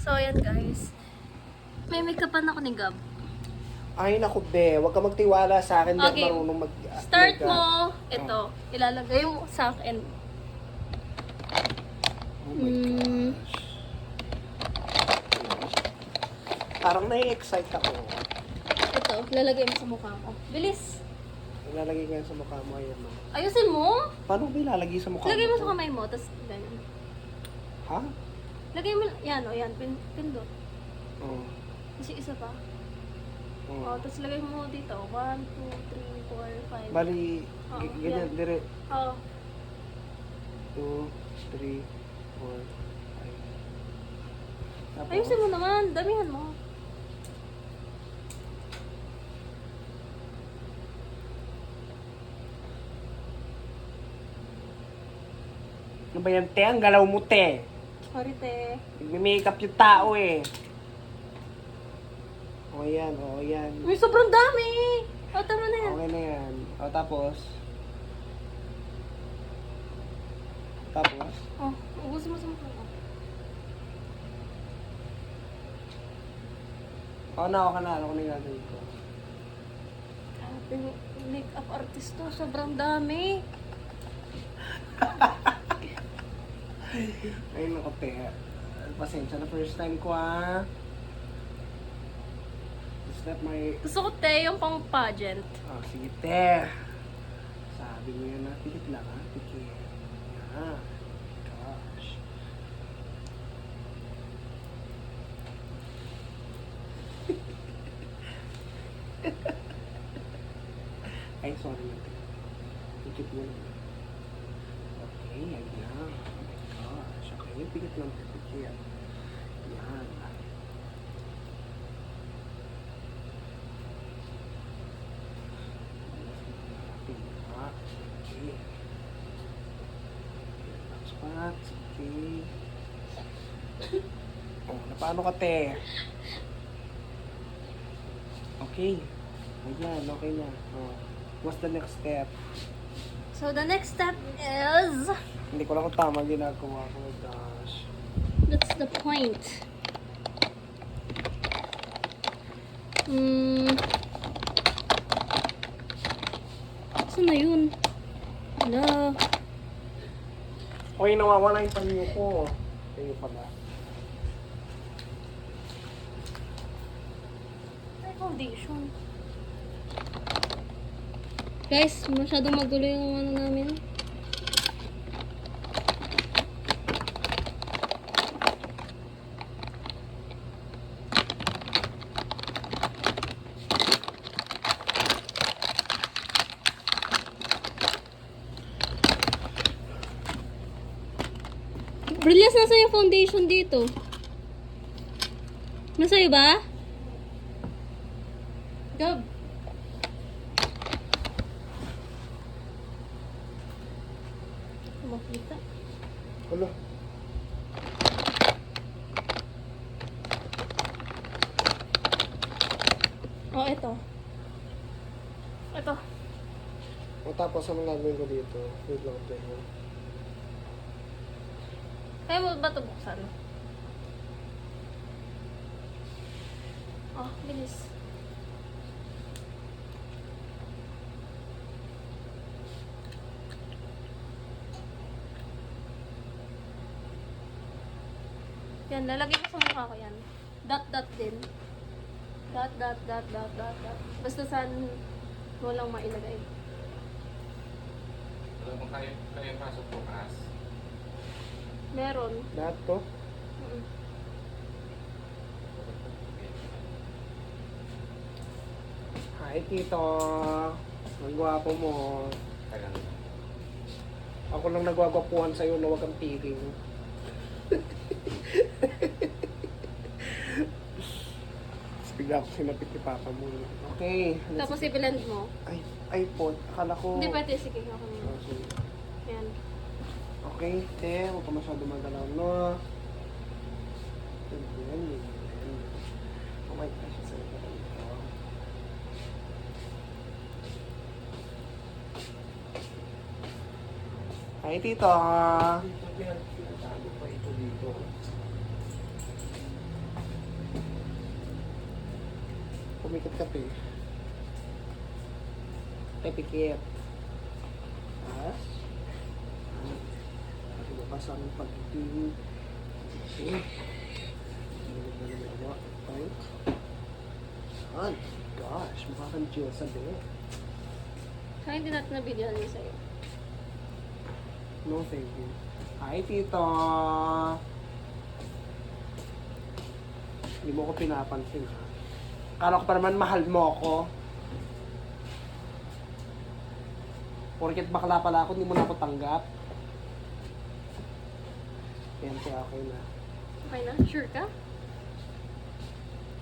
So, ayan guys. May make-upan ako ni Gab. Ay, naku, be. Huwag ka magtiwala sa akin. Hindi Okay. ako marunong Start mag-makeup. mo. Ito. Ilalagay mo sa akin. Oh my gosh. Parang nai-excite ako. Ito. Ilalagay mo sa mukha mo. Bilis. Ilalagay ko yan sa mukha mo. Ayan, no? Ayusin mo. Paano ba ilalagay sa mukha Lagay mo mo? sa kamay mo. Tapos, ganyan. Ha? Lagay mo. Yan o. Yan. Pindot. Oo. Kasi isa pa. Oo. O, tapos lagay mo dito. 1, 2, 3, 4, 5. Bali, Oo, ganyan, yan. dire. Oo. 2, 3, 4, 5. Tapos, Ayusin mo naman. Damihan mo. ano ba yan, te? Ang galaw mo, te. Sorry, te. Nagme-makeup yung tao, eh. O, yan. O, yan. May sobrang dami. O, tama na yan. Okay na yan. O, tapos? Tapos? Oh, ubusin mo sa mukha mo. O, na, ano ko na yung gagawin ko? Grabe, make-up artist to. Sobrang dami. Ay, naku, te. Pasensya na, first time ko, ah. Is that my... Gusto ko, te, yung pang pageant. Oh, sige, te. Sabi mo yan na, pikit lang, ha? Pikit. Yan. Gosh. Ay, sorry na, te. Pikit mo lang. Okay, yan lang. Oh my gosh. Okay, pikit lang, te. Pikit. Yan. Okay. Spots. Okay. Oh, paano ka, te? Okay. Ayan, okay na. Oh. What's the next step? So, the next step is... Hindi ko lang kung tama ginagawa ko. Oh my gosh. That's the point. Saan na yun? Hala. Okay, nawawala yung panyo ko. Kayo pala. May foundation. Guys, masyadong magulo yung ano namin. Brilliance, nasa yung foundation dito? Nasa'yo ba? Gab. Makita. Hala. Oh, ito. Ito. O tapos, anong gagawin ko dito? Wait lang, te. Kaya mo ba ito buksan? Oh, bilis. Yan, lalagay ko sa mukha ko yan. Dot, dot din. Dot, dot, dot, dot, dot, dot. Basta saan mo lang mailagay. Alam mo kayo pasok bukas. Meron. Lahat to? Mm. Hi, Tito. Ang gwapo mo. Tagal na. Ako lang nagwagwapuhan sa'yo na huwag kang piling. Tapos bigla ako sinapit ni Papa mo. Okay. Tapos i-blend mo. Ay po. Akala ko... Hindi pwede, sige. Ako na. Oh, sige. Yan. Okay, te. Huwag ka masyado magalaw, no? Yan. Oh my gosh. Isa na pa ito. Hi, Tito. Sinasabi pa ito dito. Pumikit ka, pe. Pikit. Taas. At bukas ang pagiging. Okay. Right? Oh gosh, mukha kang Jill sa bed. Kaya hindi natin na-videohan yun sa'yo. No, thank you. Hi, Tito! Hindi mo ko pinapansin, ha? Akala ko pa naman mahal mo ako. Porket bakla pala ako, hindi mo na ako tanggap. Yan, kaya okay na. Okay na? Sure ka?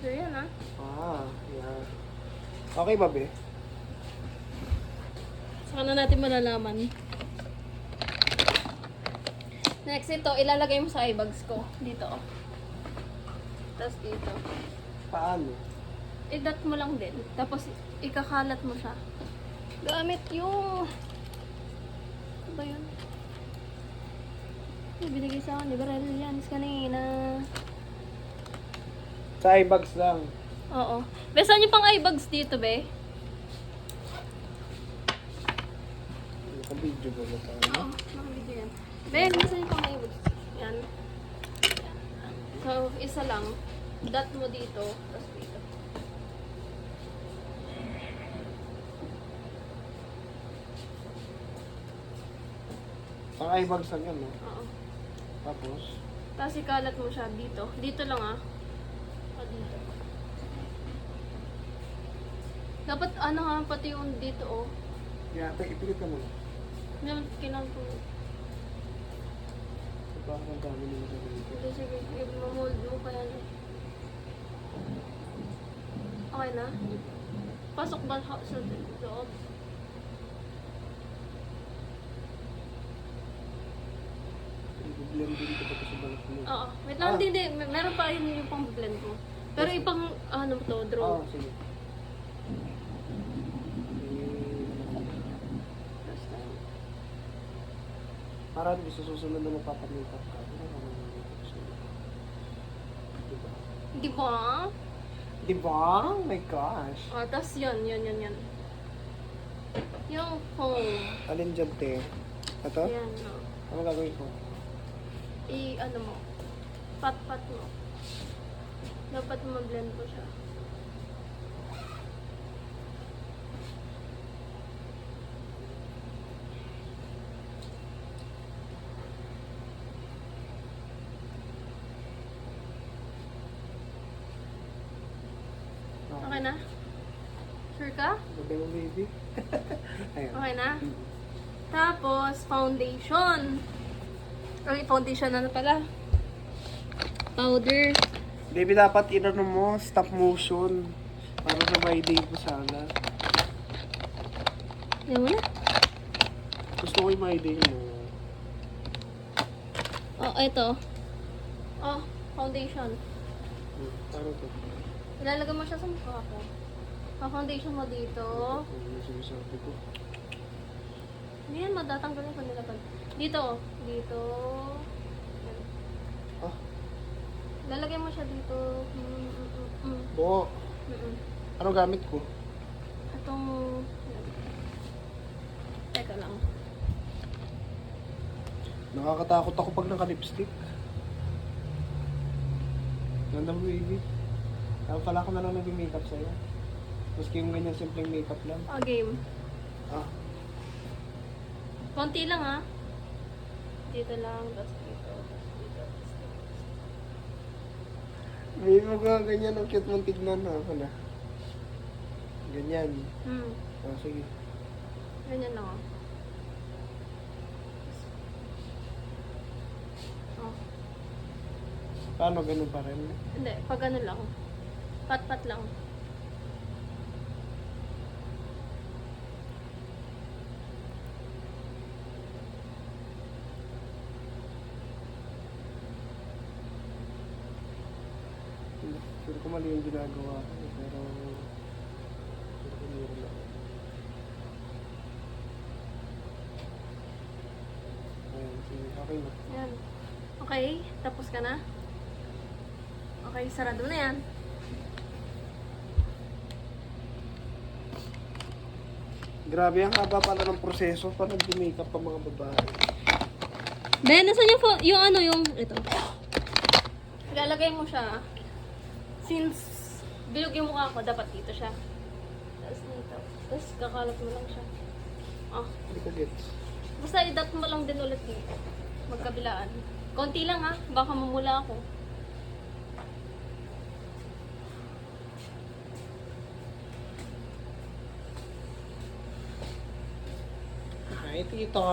Sure yan, ha? Yeah. Okay ba, be? Saka na natin malalaman. Next, ito, ilalagay mo sa eye bags ko. Dito. Tapos dito. Paano? I-dot mo lang din. Tapos, ikakalat mo siya. Gamit yung... Ano ba yun? Yung binigay sa akin, di ba? Reliance kanina. Sa eye bags lang. Oo. Be, saan yung pang eye bags dito, be? Naka-video ba ba tayo? Oo, nakabidyo yan. Be, saan yung pang eye bags? Yan. So, isa lang. Dot mo dito. Tapos dito. Pang eye bags lang yan, no? Oo. Tapos, Tapos ikalat mo siya dito. Dito lang, ah. O, dito. Dapat, ano nga, pati yung dito, oh. yeah, ipikit ka muna. Kailangan ko. Diba, ang dami nila sa dito. Hindi, sige. I-mold mo pa yan, eh. Okay na? Pasok ba sa loob? I-blend din ko pa sa balat mo. Oo. Wait lang, hindi. Meron pa yun yung pang blend mo. Pero ipang, ano to, draw. Sige. Tapos na. Para di sa susunod na magpapamakeup ka. Diba? Di ba? Diba? Oh my gosh. Oh, tapos yun. Yung foam. Alin dyan, te? Ito? Yan, no. Ano gagawin ko? Ano mo. Pat-pat mo. Dapat ma-blend ko siya. Okay na? Sure ka? Ganda yung baby. Ayan. Okay na? Tapos, foundation. Ay, foundation na pala. Powder. Baby, dapat inano mo, stop motion. Para sa my day ko sana. Yan mo na. Gusto ko yung my day mo. Oh, ito. Oh, foundation. Paano to? Ilalagay mo siya sa mukha ko. Foundation mo dito. Ano yung sinasabi ko? Hindi yan, matatanggalin ko nila. Dito. Dito. Yan. Ah, Lalagay mo siya dito. bo. Ano gamit ko? Itong... Teka lang. Nakakatakot ako pag naka-lipstick. Ganda mo, baby. Tama pala ako na lang nag-makeup sa'yo. Maski yung ganyan simpleng makeup lang. Oh, game. Ah, Konti lang, ha? Dito lang, tapos dito, tapos dito, tapos dito. baby, mo ka ganyan. Ang cute mong tignan na pala. Ganyan. Ah, sige. Ganyan lang, oh. Oh. Paano ganun pa rin? Hindi, pag ano lang. Pat-pat lang. Pero ko mali yung ginagawa ko. Pero meron lang. Ayan, sige. Okay na. Yan. Okay, tapos ka na? Okay, sarado na yan. Grabe, ang haba pala ng proseso para mag-makeup pa mga babae. Ben, nasan yung phone? Yung ano, yung ito. Ilalagay mo siya. Since bilog yung mukha ko, dapat dito siya. Tapos dito. Tapos kakalat mo lang siya. Ah. Hindi ko gets. Basta i-dot mo lang din ulit dito. Magkabilaan. Konti lang ha. Baka mamula ako. Hi, tita.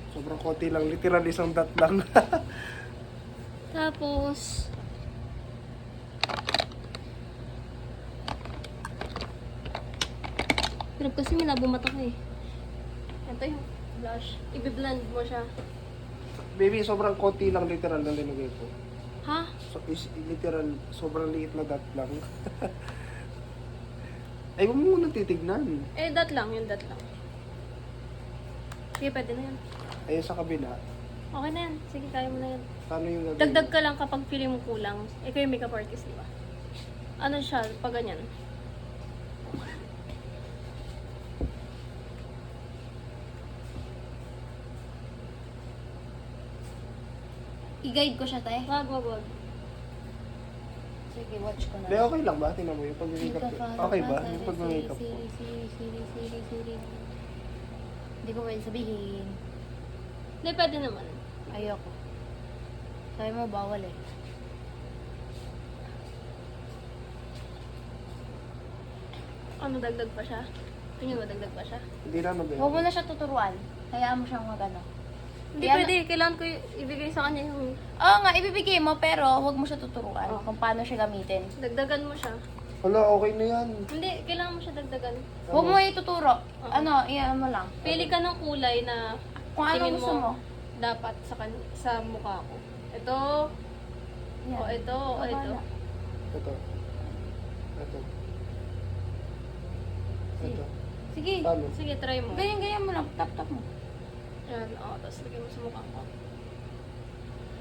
Sobrang konti lang. Literal isang dot lang. Tapos, hirap kasi malabo mata ko eh. Ito yung blush. I-blend mo siya. Baby, sobrang konti lang literal na linagay ko. Ha? So, is literal, sobrang liit na dot lang. Ay, huwag mo muna titignan. Eh, dot lang. Yung dot lang. Sige, pwede na yan. Ayun sa kabila. Okay na yan. Sige, kaya mo na yan. Paano yung gagawin? Dagdag ka lang kapag feeling mo kulang. Ikaw yung makeup artist, di ba? Ano siya? Pag ganyan. I-guide ko siya, tayo. Wag. Sige, watch ko na. Hindi, okay lang ba? Tingnan mo yung pag-makeup. Okay ba? Yung pag-makeup ko. Siri. Hindi ko pwede sabihin. Hindi, pwede naman. Ayoko. Sabi mo, bawal eh. Ano, dagdag pa siya? Tingin mo, dagdag pa siya? Hindi na, no, Huwag mo na siya tuturuan. Hayaan mo siyang magano. Hindi Yan- pwede. Kailangan ko ibigay sa kanya yung Oo nga, ibibigay mo, pero huwag mo siya tuturuan Oh. kung paano siya gamitin. dagdagan mo siya. Wala, okay na yan. Hindi, kailangan mo siya dagdagan. Huwag mo ituturo. Ano, iyan mo lang. Pili ka ng kulay na Kung ano tingin gusto mo. dapat sa mukha ko. Ito, Yan. o ito, o ito. Wala. Ito. Ito. Sige. Paano? Sige, try mo. Ganyan mo lang. Tap mo. Yan, o. Tapos lagay mo sa mukha ko.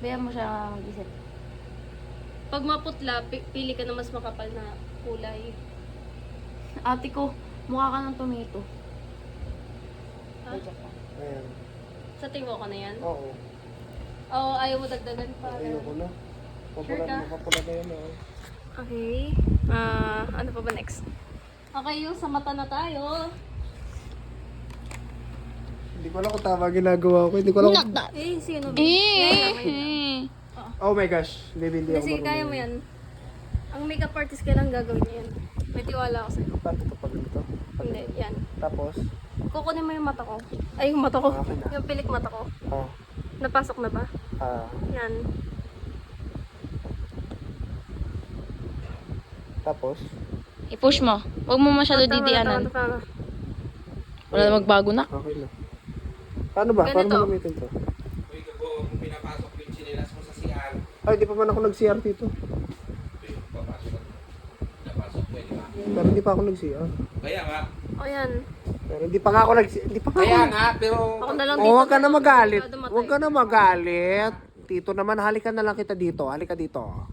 Bayan mo siya mag-isip. Pag maputla, pili ka na mas makapal na kulay. Ate ko, mukha ka ng tomato. Ha? Ayan. Sa tingin mo ko na yan? Oo. Oo, ayaw mo dagdagan pa. Ayoko na. Sure ka? Mapapula na yun, oh. Okay. Ano pa ba next? Okay, yung sa mata na tayo. Hindi ko alam kung tama ginagawa ko. Hindi ko alam kung... Eh, sino ba? Yan, Oh my gosh. Baby, hindi ako Kasi kaya mo yan. Ang makeup artist kailangan gagawin niya yan. May tiwala ako sa'yo. Paano ito pag ganito? Hindi, yan. Tapos? Kukunin mo yung mata ko. Ay, yung mata ko. Okay na. Yung pilik mata ko. Oh. Napasok na ba? Yan. Tapos? I-push mo. Huwag mo masyado Tama, didianan. tama. Wala na magbago na. Okay na. Paano ba? Ganito. Paano mo gamitin to? Uy, gago, kung pinapasok yung chinilas mo sa CR, Ay, di pa man ako nag-CR dito. papasok. Napasok mo, di ba? Pero hindi pa ako nag-CR. Kaya nga. O yan. Pero hindi pa nga ako nag-CR. Hindi pa nga Kaya ako. nga, pero... Ako na lang Oh, huwag ka na magalit. Masyado matay. Huwag ka na magalit. Tito naman, halika na lang kita dito. Halika dito.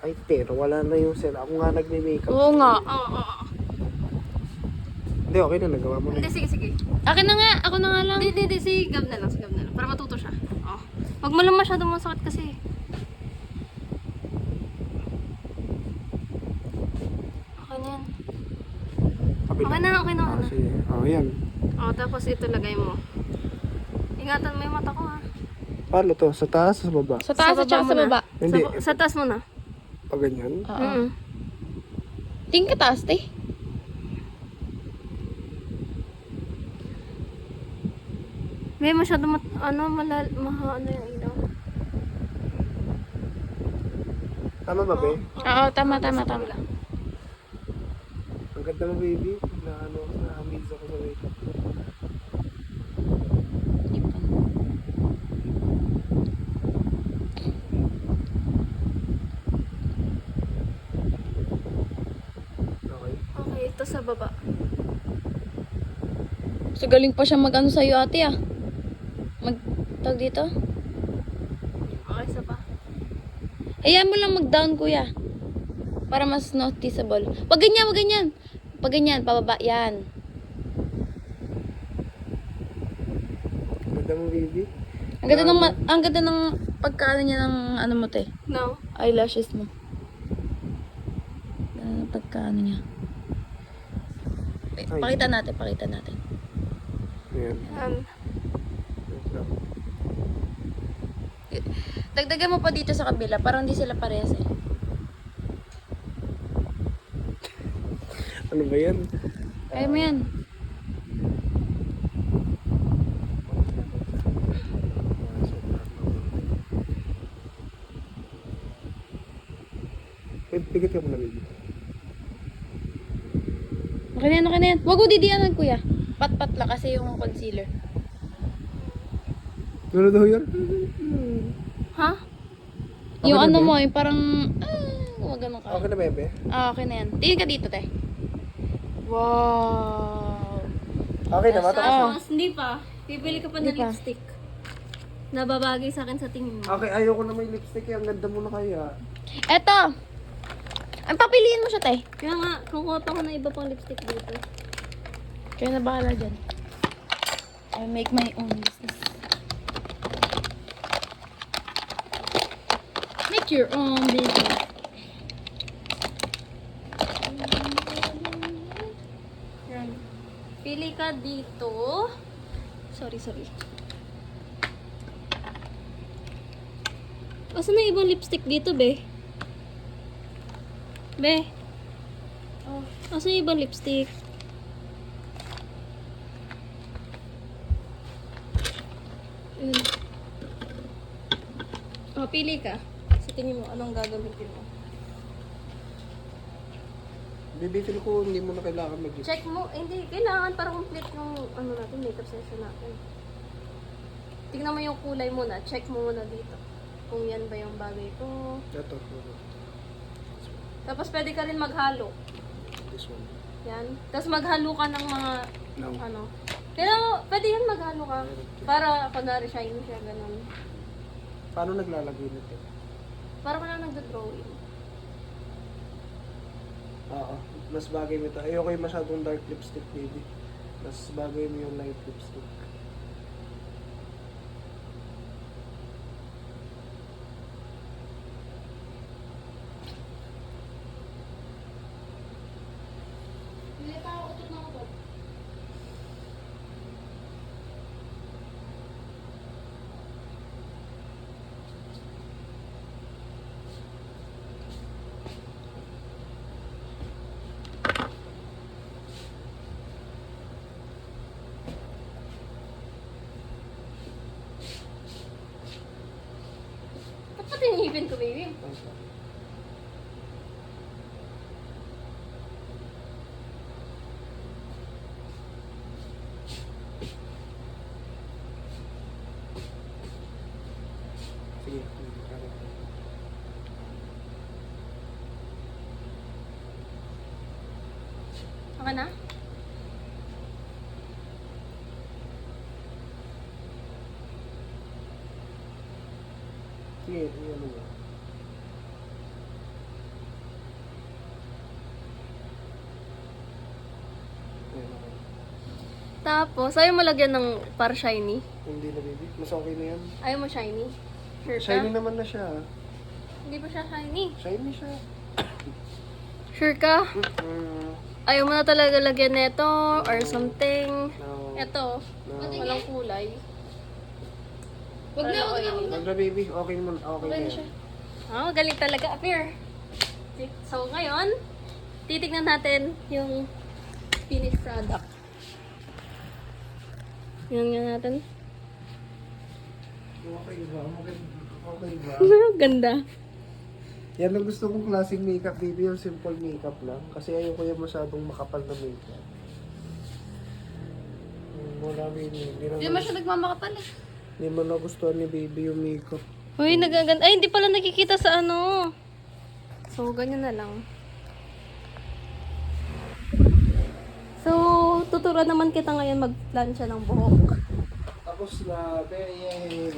Ay, pero wala na yung cell. Ako nga nagme-makeup. Oo nga. Oo. Hindi, okay na. Nagawa mo na. Hindi, sige. Akin na nga. Ako na nga lang. Hindi. Si Gab na lang. Para matuto siya. Oh. Huwag mo lang masyadong masakit kasi. Okay na yan. Kabila. Okay na. Ah, sige. Oh, yan. O, tapos ito lagay mo. Ingatan mo yung mata ko ha. Paano to? Sa taas o sa baba? Sa taas at saka sa muna. baba. Hindi. Sa taas mo na. Pag ganyan? Oo. Tingin ka taas, te. May masyado ano yung ilaw. Tama ba, be? Oo, tama. Ang ganda mo, baby. Na-amaze ako sa makeup ko. Okay. Okay, ito sa baba. So, galing pa siya mag-ano sa'yo, ate, ah. Tawag dito? Okay, isa pa. Ayan mo lang mag-down, kuya. Para mas noticeable. Wag ganyan, wag ganyan. Pag ganyan, pababa. Yan. Ganda mo, baby. Ang ganda ng pagkaano niya ng ano mo, te. No. Eyelashes mo. Ganda ng pagkaano niya. Wait, Ay. pakita natin, pakita natin. Ayan. Wait lang. Dagdagan mo pa dito sa kabila, parang hindi sila parehas eh. Ano ba yan? Kaya mo yan. Wait, pigit ka muna, baby. Okay na yan, okay na yan. Huwag mo didianan, kuya. Pat-pat lang kasi yung concealer. Ano daw yun? Ha? Yung Okay na ano ba? mo, yung parang... huwag ganun ka. Okay na, bebe? Ah, okay na yan. Tingin ka dito, te. Wow. Okay na ba? Tapos na? Tapos, hindi pa. Bibili ka pa ng Hindi pa. lipstick. Nababagay sa akin sa tingin mo. Okay, ayoko na may lipstick eh. Ang ganda mo na kaya. Eto. Ang papiliin mo siya, te. Kaya nga, kukuha pa ko ng iba pang lipstick dito. Kaya na bahala dyan. I make my own business. Make your own business. Yan. Pili ka dito. Sorry. Asan na yung ibang lipstick dito, be? Be? Oh. Asan yung ibang lipstick? Yun. Oh, pili ka. Sa tingin mo, anong gagamitin mo? Baby, feel ko hindi mo na kailangan mag-lipstick. Check mo, hindi, kailangan para complete yung ano natin, makeup session natin. Tingnan mo yung kulay muna, check mo muna dito. Kung yan ba yung bagay ko. Ito. Tapos pwede ka rin maghalo. This one. Yan. Tapos maghalo ka ng mga, No. ano. Pero pwede yan maghalo ka. Para, kunwari, shiny siya, ganun. Paano naglalagay nito? Para ka na nagda-drawing. Oo. Mas bagay mo ito. Ayoko yung masyadong dark lipstick, baby. Mas bagay mo yung light lipstick. Ba't pa tinihipin ko, baby? Ay, sorry. Sige. Okay na? Sige, ano mo. Ayan, okay. Tapos, ayaw mo lagyan ng para shiny? Hindi na, baby. Mas okay na yan. Ayaw mo shiny? Sure ka? Shiny naman na siya. Hindi pa siya shiny. Shiny siya. Sure ka? Mm, Ayaw mo na talaga lagyan nito or something. no. Ito, No. walang kulay. Wag na, wag na. Wag na, baby. Okay mo. Okay na yan. Oh, galing talaga. Appear. So, ngayon, titignan natin yung finished product. Yan nga natin. Okay ba? Okay ba? Ganda. Yan ang gusto kong klaseng makeup, baby. Yung simple makeup lang. Kasi ayoko yung masyadong makapal na makeup. Wala, baby. Hindi naman siya nagmamakapal eh. Hindi mo nagustuhan ni baby yung makeup. Uy, nagaganda. Ay, hindi pala nakikita sa ano. So, ganyan na lang. So, tuturuan naman kita ngayon mag-plancha ng buhok. Tapos na, yay!